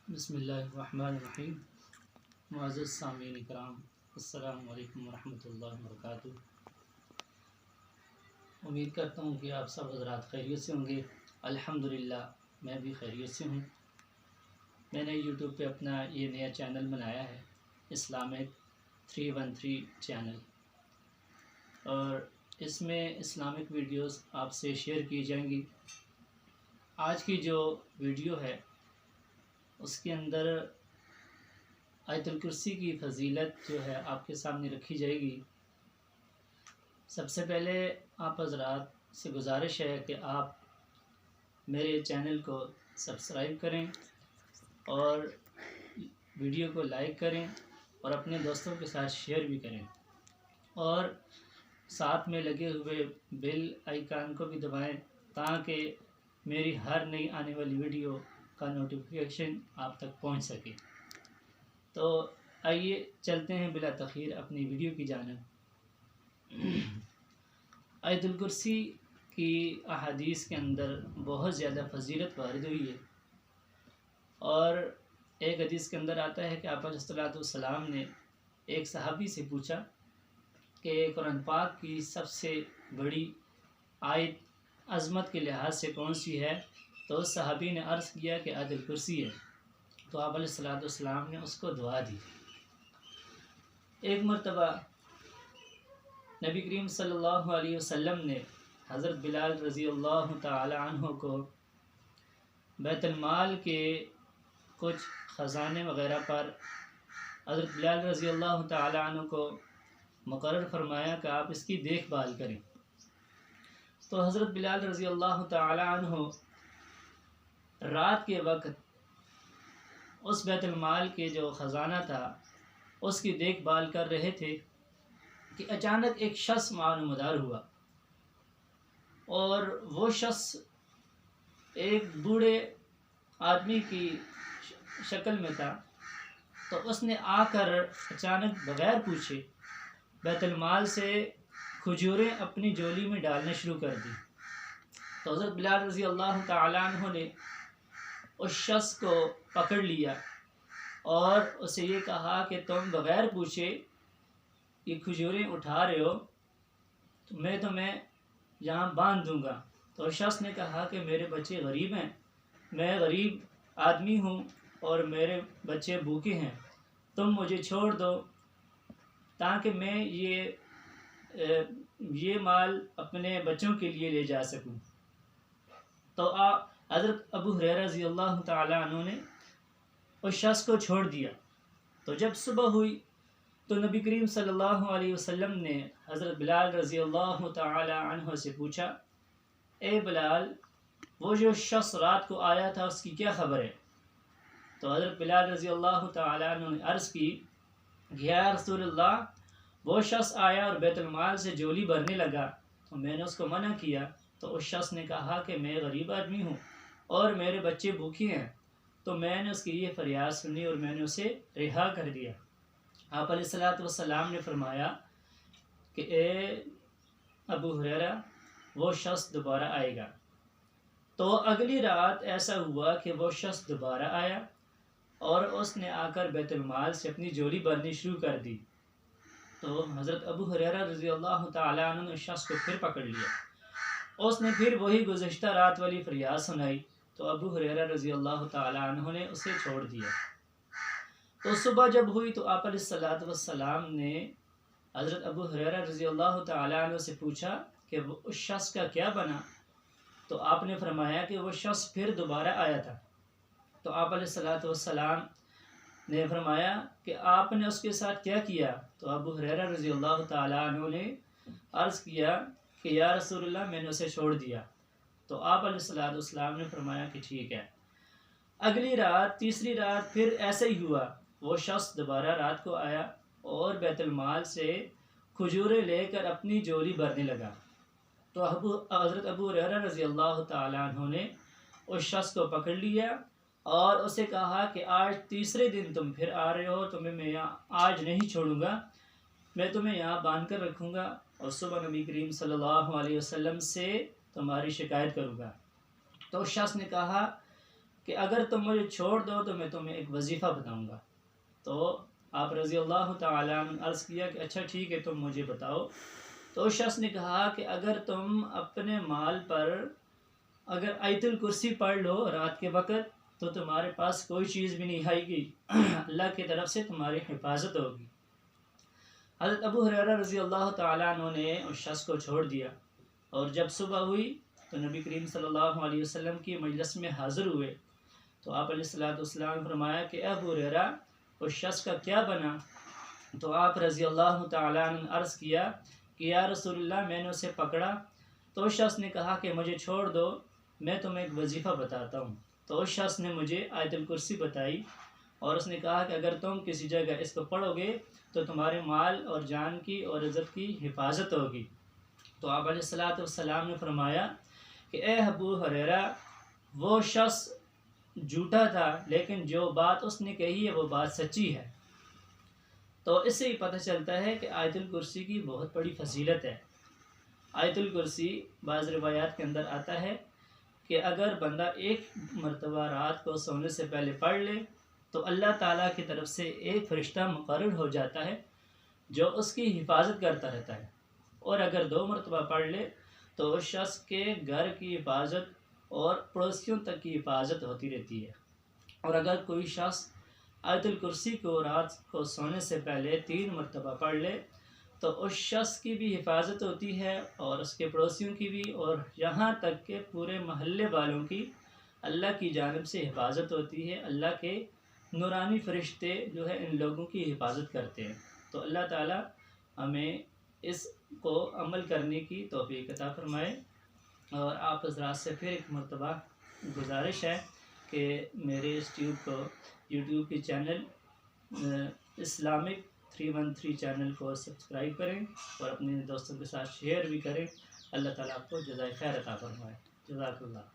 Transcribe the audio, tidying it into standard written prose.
بسم اللہ الرحمن الرحیم۔ معزز سامعین اکرام، السلام علیکم ورحمۃ اللہ وبرکاتہ۔ امید کرتا ہوں کہ آپ سب حضرات خیریت سے ہوں گے۔ الحمدللہ میں بھی خیریت سے ہوں۔ میں نے یوٹیوب پہ اپنا یہ نیا چینل بنایا ہے، اسلامک 313 چینل، اور اس میں اسلامک ویڈیوز آپ سے شیئر کی جائیں گی۔ آج کی جو ویڈیو ہے اس کے اندر آیت الکرسی کی فضیلت جو ہے آپ کے سامنے رکھی جائے گی۔ سب سے پہلے آپ حضرات سے گزارش ہے کہ آپ میرے چینل کو سبسکرائب کریں اور ویڈیو کو لائک کریں اور اپنے دوستوں کے ساتھ شیئر بھی کریں، اور ساتھ میں لگے ہوئے بیل آئیکن کو بھی دبائیں تاکہ میری ہر نئی آنے والی ویڈیو کا نوٹیفیکیشن آپ تک پہنچ سکے۔ تو آئیے چلتے ہیں بلا تاخیر اپنی ویڈیو کی جانب۔ آیت الکرسی کی احادیث کے اندر بہت زیادہ فضیلت وارد ہوئی ہے، اور ایک حدیث کے اندر آتا ہے کہ آپ علیہ الصلوۃ والسلام نے ایک صحابی سے پوچھا کہ قرآن پاک کی سب سے بڑی آیت عظمت کے لحاظ سے کون سی ہے؟ تو اس صحابی نے عرض کیا کہ آیت الکرسی ہے۔ تو آپ علیہ الصلوۃ والسلام نے اس کو دعا دی۔ ایک مرتبہ نبی کریم صلی اللہ علیہ وسلم نے حضرت بلال رضی اللہ تعالی عنہ کو بیت المال کے کچھ خزانے وغیرہ پر حضرت بلال رضی اللہ تعالی عنہ کو مقرر فرمایا کہ آپ اس کی دیکھ بھال کریں۔ تو حضرت بلال رضی اللہ تعالی عنہ رات کے وقت اس بیت المال کے جو خزانہ تھا اس کی دیکھ بھال کر رہے تھے کہ اچانک ایک شخص نمودار ہوا، اور وہ شخص ایک بوڑھے آدمی کی شکل میں تھا۔ تو اس نے آ کر اچانک بغیر پوچھے بیت المال سے کھجوریں اپنی جولی میں ڈالنا شروع کر دی۔ تو حضرت بلال رضی اللہ تعالی عنہ نے اس شخص کو پکڑ لیا اور اسے یہ کہا کہ تم بغیر پوچھے یہ کھجوریں اٹھا رہے ہو، تو میں تمہیں یہاں باندھ دوں گا۔ تو اس شخص نے کہا کہ میرے بچے غریب ہیں، میں غریب آدمی ہوں اور میرے بچے بھوکے ہیں، تم مجھے چھوڑ دو تاکہ میں یہ مال اپنے بچوں کے لیے لے جا سکوں۔ تو حضرت ابو ہریرہ رضی اللہ تعالی عنہ نے اس شخص کو چھوڑ دیا۔ تو جب صبح ہوئی تو نبی کریم صلی اللہ علیہ وسلم نے حضرت بلال رضی اللہ تعالی عنہ سے پوچھا، اے بلال، وہ جو شخص رات کو آیا تھا اس کی کیا خبر ہے؟ تو حضرت بلال رضی اللہ تعالی عنہ نے عرض کی کہ یا رسول اللہ، وہ شخص آیا اور بیت المال سے جولی بھرنے لگا، تو میں نے اس کو منع کیا۔ تو اس شخص نے کہا کہ میں غریب آدمی ہوں اور میرے بچے بھوکے ہیں۔ تو میں نے اس کی یہ فریاد سنی اور میں نے اسے رہا کر دیا۔ آپ علیہ الصلوۃ والسلام نے فرمایا کہ اے ابو ہریرہ، وہ شخص دوبارہ آئے گا۔ تو اگلی رات ایسا ہوا کہ وہ شخص دوبارہ آیا اور اس نے آ کر بیت المال سے اپنی جولی بھرنی شروع کر دی۔ تو حضرت ابو ہریرہ رضی اللہ تعالی عنہ نے اس شخص کو پھر پکڑ لیا، اس نے پھر وہی گزشتہ رات والی فریاد سنائی۔ تو ابو ہریرہ رضی اللہ تعالی عنہ نے اسے چھوڑ دیا۔ تو صبح جب ہوئی تو آپ علیہ الصلوۃ والسلام نے حضرت ابو ہریرہ رضی اللہ تعالی عنہ سے پوچھا کہ اس شخص کا کیا بنا؟ تو آپ نے فرمایا کہ وہ شخص پھر دوبارہ آیا تھا۔ تو آپ علیہ الصلوۃ والسلام نے فرمایا کہ آپ نے اس کے ساتھ کیا کیا؟ تو ابو ہریرہ رضی اللہ تعالی عنہ نے عرض کیا کہ یا رسول اللہ، میں نے اسے چھوڑ دیا۔ تو آپ علیہ الصلوۃ والسلام نے فرمایا کہ ٹھیک ہے۔ اگلی رات، تیسری رات پھر ایسا ہی ہوا، وہ شخص دوبارہ رات کو آیا اور بیت المال سے کھجوریں لے کر اپنی جولی بھرنے لگا۔ تو حضرت ابو ہریرہ رضی اللہ تعالی عنہ نے اس شخص کو پکڑ لیا اور اسے کہا کہ آج تیسرے دن تم پھر آ رہے ہو، تمہیں میں آج نہیں چھوڑوں گا، میں تمہیں یہاں باندھ کر رکھوں گا اور صبح نبی کریم صلی اللہ علیہ وسلم سے تمہاری شکایت کروں گا۔ تو اس شخص نے کہا کہ اگر تم مجھے چھوڑ دو تو میں تمہیں ایک وظیفہ بتاؤں گا۔ تو آپ رضی اللہ تعالیٰ عنہ عرض کیا کہ اچھا ٹھیک ہے، تم مجھے بتاؤ۔ تو اس شخص نے کہا کہ اگر تم اپنے مال پر اگر آیت الکرسی پڑھ لو رات کے وقت تو تمہارے پاس کوئی چیز بھی نہیں آئے گی، اللہ کی طرف سے تمہاری حفاظت ہوگی۔ حضرت ابو ہریرہ رضی اللہ تعالیٰ عنہ نے اس شخص کو چھوڑ دیا، اور جب صبح ہوئی تو نبی کریم صلی اللہ علیہ وسلم کی مجلس میں حاضر ہوئے۔ تو آپ علیہ السلام نے فرمایا کہ اے ابو ہریرہ اس شخص کا کیا بنا؟ تو آپ رضی اللہ تعالیٰ عنہ نے عرض کیا کہ یا رسول اللہ میں نے اسے پکڑا، تو اس شخص نے کہا کہ مجھے چھوڑ دو، میں تمہیں ایک وظیفہ بتاتا ہوں۔ تو اس شخص نے مجھے آیت الکرسی بتائی، اور اس نے کہا کہ اگر تم کسی جگہ اس کو پڑھو گے تو تمہارے مال اور جان کی اور عزت کی حفاظت ہوگی۔ تو آپ علیہ السلام نے فرمایا کہ اے ابو ہریرہ وہ شخص جھوٹا تھا، لیکن جو بات اس نے کہی ہے وہ بات سچی ہے۔ تو اس سے ہی پتہ چلتا ہے کہ آیت الکرسی کی بہت بڑی فضیلت ہے۔ آیت الکرسی بعض روایات کے اندر آتا ہے کہ اگر بندہ ایک مرتبہ رات کو سونے سے پہلے پڑھ لے تو اللہ تعالیٰ کی طرف سے ایک فرشتہ مقرر ہو جاتا ہے جو اس کی حفاظت کرتا رہتا ہے، اور اگر 2 مرتبہ پڑھ لے تو اس شخص کے گھر کی حفاظت اور پڑوسیوں تک کی حفاظت ہوتی رہتی ہے۔ اور اگر کوئی شخص آیت الکرسی کو رات کو سونے سے پہلے 3 مرتبہ پڑھ لے تو اس شخص کی بھی حفاظت ہوتی ہے اور اس کے پڑوسیوں کی بھی، اور یہاں تک کہ پورے محلے والوں کی اللہ کی جانب سے حفاظت ہوتی ہے۔ اللہ کے نورانی فرشتے جو ہے ان لوگوں کی حفاظت کرتے ہیں۔ تو اللہ تعالیٰ ہمیں اس کو عمل کرنے کی توفیق عطا فرمائے۔ اور آپ حضرات سے پھر ایک مرتبہ گزارش ہے کہ میرے اس یوٹیوب کے چینل اسلامک 313 چینل کو سبسکرائب کریں اور اپنے دوستوں کے ساتھ شیئر بھی کریں۔ اللہ تعالیٰ آپ کو جزائے خیر عطا فرمائے۔ جزاک اللہ۔